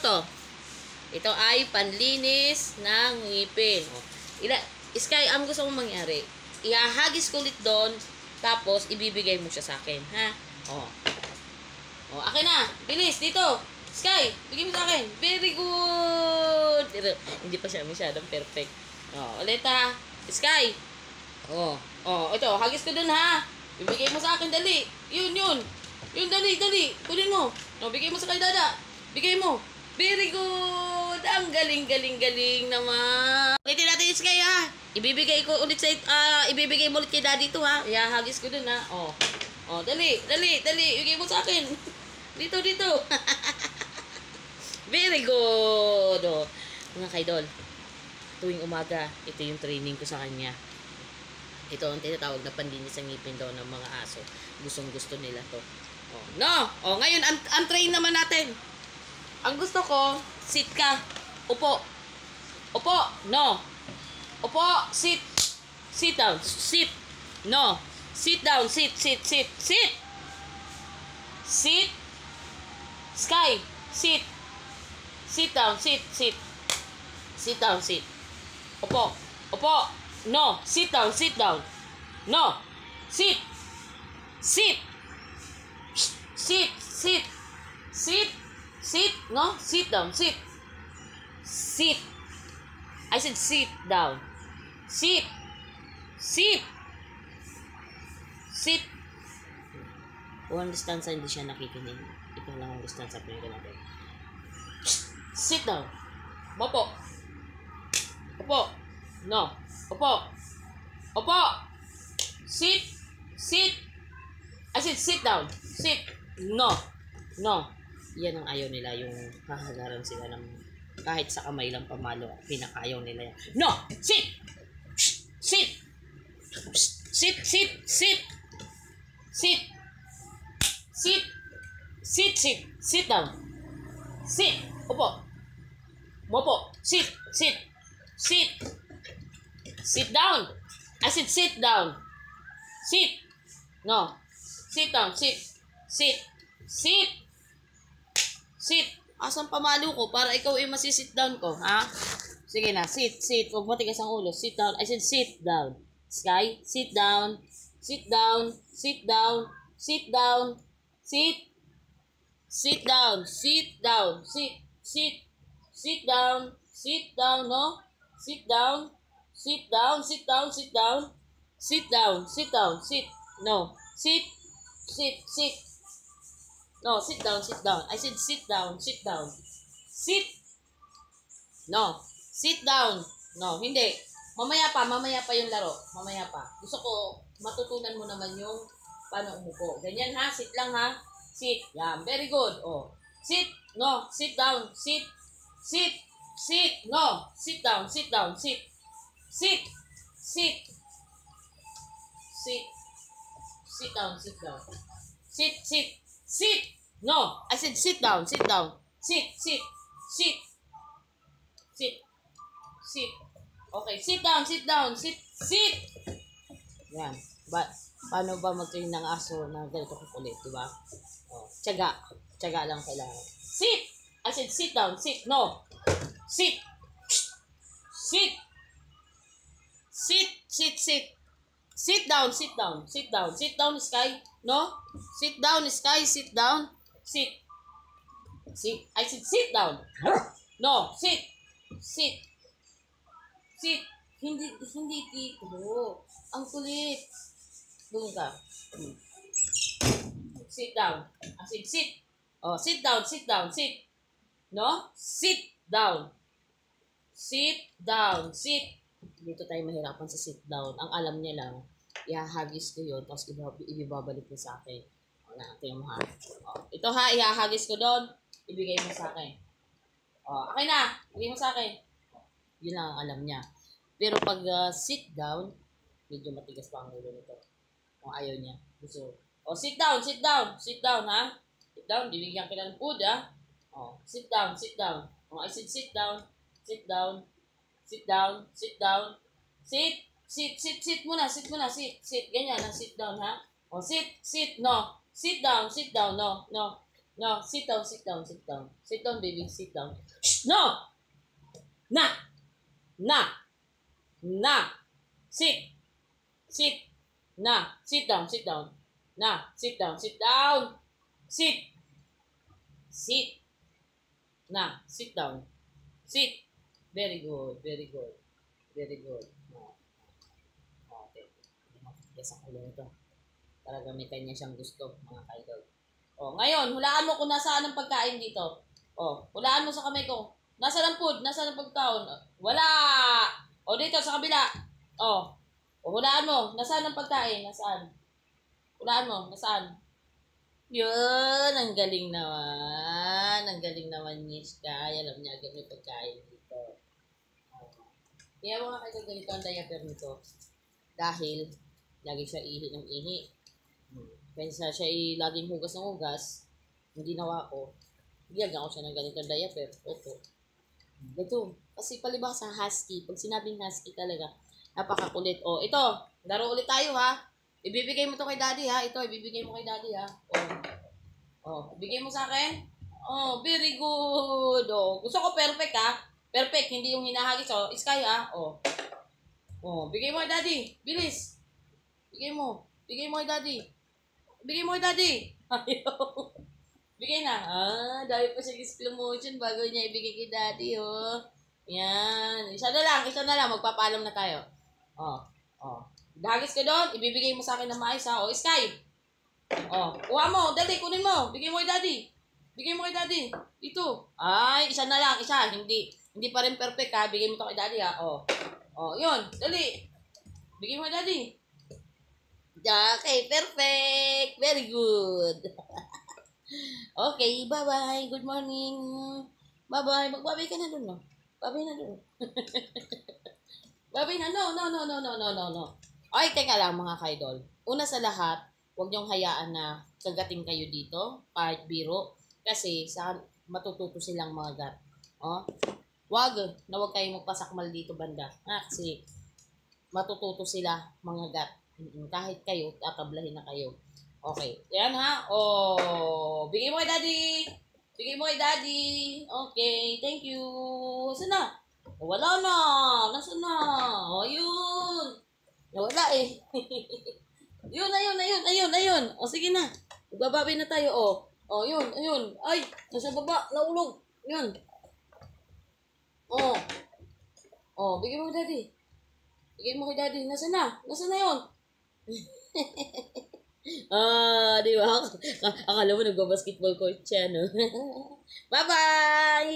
to? Ito ay panlinis ng ngipin. Sky, ang gusto mong mangyari, ihahagis ko ulit doon, tapos ibibigay mo siya sa akin, ha? Akin na. Bilis, dito. Sky, bigay mo sa akin. Very good. Pero, hindi pa siya masyadong perfect. Ulit ha. Sky. Ito, hagis ko doon ha. Ibigay mo sa akin, dali. Yun. Yun, dali. Kunin mo. Bigay mo sa kay Dada. Bigay mo. Very good. Ang galing naman. Ulitin natin, Sky, ha. Ibibigay ko ulit sa ibibigay mo ulit kay Daddy to, ha. Ihahagis ko dun, ha. Dali. Bigay mo sa akin. Dito. Very good. Mga kaidol, tuwing umaga, ito yung training ko sa kanya. Ito ang tinatawag na panlinis sa ngipin daw ng mga aso. Gustong-gusto nila to. Ngayon, ang train naman natin. Ang gusto ko, sit ka. Upo. No. Upo. Sit. Sit down. Sit. No. Sit down. Sit. Sit. Sky. Sit. Sit down. Sit. Sit down. Sit. Upo. No. Sit down. No. Sit. No, sit down. Sit. I said sit down. Sit. One distance hindi siya nakikinig. Ito lang ang distance sa pinag natin. Sit down. Upo. No. Upo. Sit. I said sit down. Sit. No. Yan ang ayaw nila, yung hahagaran sila ng kahit sa kamay lang pamalo. Pinakayaw nila yan. No! Sit down. Sit. Upo. Mopo. Sit down. I said sit down. Sit. No. Sit down. Sit. Asan pamalo ko para ikaw ay masisit down ko, ha? Sige na, sit. Huwag matigas ang ulo. Sit down. I said sit down. Sky, sit down. Sit down. Sit, no? Sit down. No. Sit. No, sit down. I said sit down. Sit. No, sit down. No, hindi. Mamaya pa yung laro. Mamaya pa. Gusto ko matutunan mo naman yung paano umupo. Ganyan ha, sit lang ha. Sit. Yan, very good. Sit. No, sit down. Sit. No, sit down. Sit. Sit. No, I said sit down. Sit. Okay, sit down. Sit. Yan. Paano ba mag-train ng aso na ganito kukulit, di ba? Tiyaga lang kailangan. Sit. I said sit down. Sit. No. Sit. Sit down, Sky. No? Sit down, Sky. Sit down. Sit. I said sit down. No, sit. Hindi dito. Ang kulit. Doon ka. Sit down. I said sit. Sit down. Sit. No? Sit down. Dito tayo mahirapan sa sit down. Ang alam niya lang, ihahagis ko yun, tapos ibabalik niya sa akin. Tingnan mo ha. Ito ha, ihahagis ko doon, ibigay mo sa akin. Okay na, ibigay mo sa akin. Yun lang ang alam niya. Pero pag sit down, medyo matigas pa ang ulo nito. Kung ayaw niya. Sit down ha. Sit down, bibigyan kita ng food ha. Sit down. I said sit down. Sit muna. Sit. Ganyan, sit down, ha? Sit. No. Sit down. No. No, sit down, sit down, sit down. Sit down, baby, sit down. Shh, no! Na! Na! Na! Sit! Sit! Na! Sit down, sit down. Na! Sit down, sit down! Sit! Sit! Na! Sit down. Sit! Very good, very good. Very good. No. Okay. Yes, ang ulo nito. Talaga may kanya siyang gusto, mga kaidol. Oh, ngayon, hulaan mo kung nasaan ang pagkain dito. Oh, hulaan mo sa kamay ko. Nasaan ang food? Nasaan ang pagkaon? Wala! O, dito, sa kabila. Oh. O, hulaan mo. Nasaan ang pagkain? Nasaan? Hulaan mo. Nasaan? Yun, ang galing naman. Ang galing naman ni Sky. Alam niya agad may pagkain dito. Kaya mga kaidol, ganito ang diaper nito. Dahil, lagi siya ihi ng ihi. Kaya siya laging hugas ng hugas, hindi nawa ko, bigyan ako siya ng ganitong diaper. Ito. Kasi palibasa husky. Pag sinabing husky talaga, napakakulit. O, ito. Laro ulit tayo, ha? Ibibigay mo to kay daddy, ha? Ito, ibibigay mo kay daddy, ha? O, ibigay mo sa akin. Oh, very good. O, gusto ko perfect, ha? Perfect, hindi yung hinahagis. O, Sky, ha? O, bigay mo kay daddy. Bilis. Bigay mo. Bigay mo kay daddy. Bigay mo kay daddy. Ayaw. Bigay na. Dahil pa siya slow motion bago niya ibigay kay daddy, oh. Yan. Isa na lang. Magpapaalam na tayo. Dahagis ka doon. Ibibigay mo sa akin ng maayos, ha. O, Sky. Kuha mo. Dali, kunin mo. Bigay mo kay daddy. Bigay mo kay daddy. Ito. Ay, isa na lang. Isa. Hindi pa rin perfect, ha. Bigay mo to kay daddy, ha. Yun. Dali. Bigay mo kay daddy. Okay, perfect. Very good. Okay, bye-bye. Good morning. Bye-bye. Magbabay ka na dun, no? Babay na dun. Babay na. No. Ay, teka lang, mga kaidol. Una sa lahat, huwag niyong hayaan na kagating kayo dito, kahit biro, kasi matututo silang mga gat. Huwag kayong magpasakmal dito, banda. Kasi matututo sila mga gat. Kahit kayo, tatablahin na kayo. Okay. Yan, ha? Bigay mo kay daddy. Bigay mo kay daddy. Okay. Thank you. Saan na? Wala na. Nasaan na? Yun. Nawala eh. Ayun. Sige na. Magbababay na tayo, yun. Ay, nasa baba. Naulog. Yun. Bigay mo kay daddy. Bigay mo kay daddy. Nasaan na yun? Di ba? Akala mo nagbabasketball coach siya, no? Bye-bye!